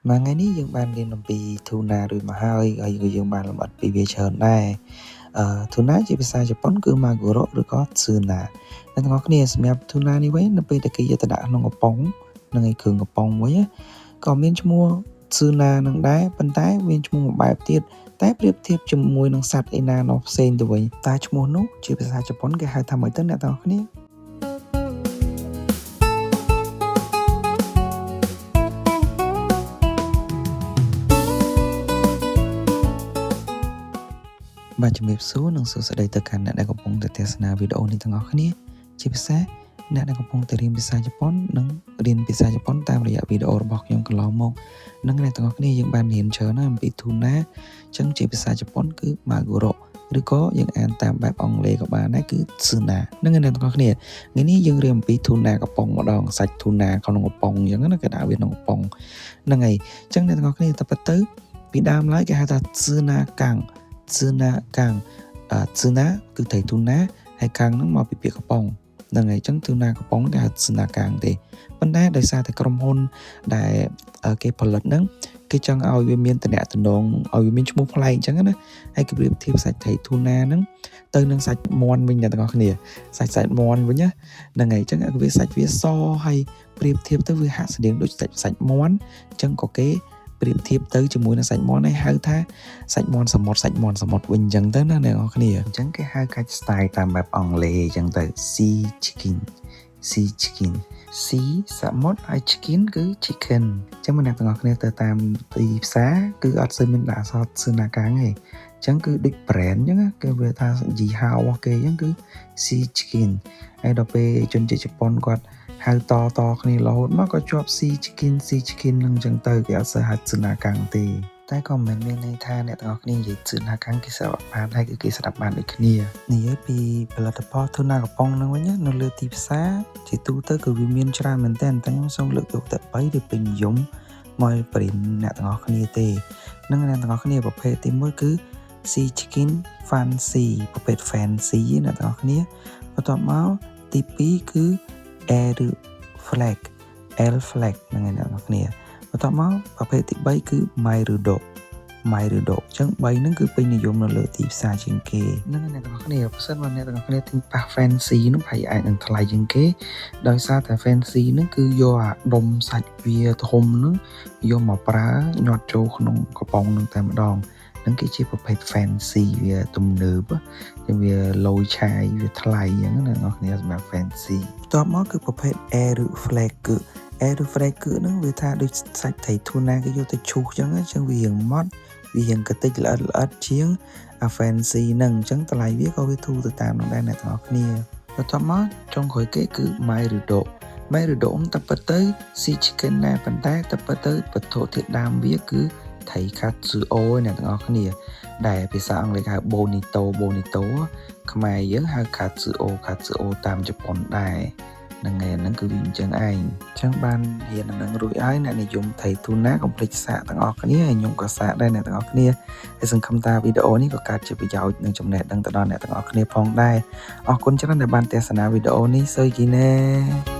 Mà ngày níយើងបានរៀនអំពី Tuna រួចមកហើយយើងបានលម្អិតពីវាច្រើនដែរTuna ជាភាសាជប៉ុនគឺ Maguro ឬក៏ Tsuna អ្នកទាំងអស់គ្នាសម្រាប់ Tuna នេះវិញនៅពេលដែលគេយកទៅដាក់ក្នុងកំប៉ុងនឹងឯគ្រឿងកំប៉ុងវិញក៏មានឈ្មោះ Tsuna នឹងដែរប៉ុន្តែមានឈ្មោះមួយបែបទៀតតែប្រៀបធៀបជាមួយនឹងសត្វឯណានោះផ្សេងទៅវិញតែឈ្មោះនោះជាភាសាជប៉ុនគេហៅថាម៉េចទៅអ្នកទាំងអស់គ្នាបាទជំរាបសួរនិងសួស្តីទៅកាន់អ្នកដែលកំពុងតែទស្សនាវីដេអូនេះទាំងអស់គ្នាជាពិសេសអ្នកដែលកំពុងតែរៀនភាសាជប៉ុននិងរៀនភាសាជប៉ុនតាមរយៈវីដេអូរបស់ខ្ញុំកន្លងមកនិងអ្នកទាំងអស់គ្នាយើងបានរៀនច្រើនណាស់អំពី Tuna អញ្ចឹងជាភាសាជប៉ុនគឺ Maguro ឬក៏យើងអានតាមបែបអង់គ្លេសក៏បានដែរគឺ Tsuna នឹងអ្នកទាំងអស់គ្នាថ្ងៃនេះយើងរៀនអំពី Tuna កំប៉ុងម្ដងសាច់ Tuna ក្នុងកំប៉ុងអញ្ចឹងណាគេដាក់វាក្នុងកំប៉ុងហ្នឹងហើយអញ្ចឹងអ្នកទាំងអស់គ្នាតែពិតទៅពីដើមឡើយគេហៅថា Tsuna Kang Tsuna គឺត្រី Tuna ហើយ Kang ហ្នឹងមកពីពាក្យកំប៉ុងហ្នឹងហើយអញ្ចឹង Tuna កំប៉ុងគេហៅ Tsuna Kang ទេប៉ុន្តែដោយសារតែក្រុមហ៊ុនដែលគេផលិតហ្នឹងគេចង់ឲ្យវាមានតំណែងឲ្យវាមានឈ្មោះប្លែកអញ្ចឹងណាហើយគេប្រៀបធៀបសាច់ត្រី Tuna ហ្នឹងទៅនឹងសាច់មាន់វិញអ្នកទាំងអស់គ្នាសាច់មាន់វិញណាហ្នឹងហើយអញ្ចឹងវាសាច់វាសហើយប្រៀបធៀបទៅវាហាក់ស្តៀងដូចសាច់មាន់អញ្ចឹងក៏គេប្រៀបធៀបទៅជាមួយនឹងសាច់មាន់ហើយហៅថាសាច់មាន់សមុទ្រវិញអញ្ចឹងទៅណាអ្នកនរគ្នាអញ្ចឹងគេហៅកាច់ style តាមបែបអង់គ្លេសអញ្ចឹងទៅ sea chicken sea សមុទ្រហើយ chicken គឺ chicken អញ្ចឹងអ្នកទាំងអស់គ្នាទៅតាមទីផ្សារគឺអត់សូវមានដាក់អក្សរ Tsuna Kang ទេអញ្ចឹងគឺដូច brand អញ្ចឹងគេវាថាយីហោរបស់គេអញ្ចឹងគឺ sea chicken ហើយដល់ពេលជនជាតិជប៉ុនគាត់ហៅតគ្នារហូតមកក៏ជាប់ sea chicken នឹងអញ្ចឹងទៅគេអត់សូវហៅ Tsuna Kang ទេតែក៏មិនមានន័យថាអ្នកទាំងអស់គ្នានិយាយ Tsuna Kang គេស្ដាប់បានហើយគឺគេស្ដាប់បានដូចគ្នានិយាយពីផលិតផល Tuna កំប៉ុងហ្នឹងវិញនៅលើទីផ្សារជាទូទៅគឺវាមានច្រើនមែនទែនតែខ្ញុំសូមលើកយកតែ3ដែលពេញនិយមមកប្រៀនអ្នកទាំងអស់គ្នាទេនឹងអ្នកទាំងអស់គ្នាប្រភេទទី1គឺ sea chicken fancy ប្រភេទ fancy អ្នកទាំងអស់គ្នាបន្ទាប់មកទី2គឺ L flag ហ្នឹងអ្នកទាំងអស់គ្នាបន្ទាប់មកប្រភេទទី3គឺ Marudo អញ្ចឹង3ហ្នឹងគឺពេញនិយមនៅលើទីផ្សារជាងគេហ្នឹងអ្នកទាំងអស់គ្នាបើសិនបើអ្នកទាំងអស់គ្នាទិញប៉ះ fancy ហ្នឹងប្រហែលអាចនឹងថ្លៃជាងគេដោយសារតែ fancy ហ្នឹងគឺយកអាដុំសាច់វាធំហ្នឹងយកមកប្រើញាត់ចូលក្នុងកំប៉ុងហ្នឹងតែម្ដងហ្នឹងគេជាប្រភេទ fancy វាទំនើបវាលយឆាយវាថ្លៃអញ្ចឹងណាអ្នកគ្នាសម្រាប់ fancy បន្ទាប់មកគឺប្រភេទ air flag គឺ air flag គឺហ្នឹងវាថាដូចសាច់ត្រី Tuna គេយកទៅឈូសអញ្ចឹងវារៀងម៉ត់វារៀងកតិចល្អិតជាង fancy ហ្នឹងអញ្ចឹងតម្លៃវាក៏វាធូរទៅតាមនោះដែរអ្នកទាំងអស់គ្នាបន្ទាប់មកចុងក្រោយគេគឺ Marudo តែពិតទៅ sea chicken ដែរប៉ុន្តែតែពិតទៅវត្ថុធាតុដើមវាគឺត្រី Katsuo អ្នកទាំងអស់គ្នាដែលភាសាអង់គ្លេសហៅ bonito ខ្មែរយើងហៅ Katsuo តាមជប៉ុនដែរហ្នឹងគឺវាអញ្ចឹងឯងអញ្ចឹងបានរៀននឹងរួចហើយអ្នកនិយមត្រី Tuna កុំភ្លេចសាកទាំងអស់គ្នាហើយខ្ញុំក៏សាកដែរអ្នកទាំងអស់គ្នាហើយសង្ឃឹមថាវីដេអូនេះក៏កើតជាប្រយោជន៍និងចំណេះដឹងទៅដល់អ្នកទាំងអស់គ្នាផងដែរអរគុណច្រើនដែលបានទស្សនាវីដេអូនេះសូយគីណែ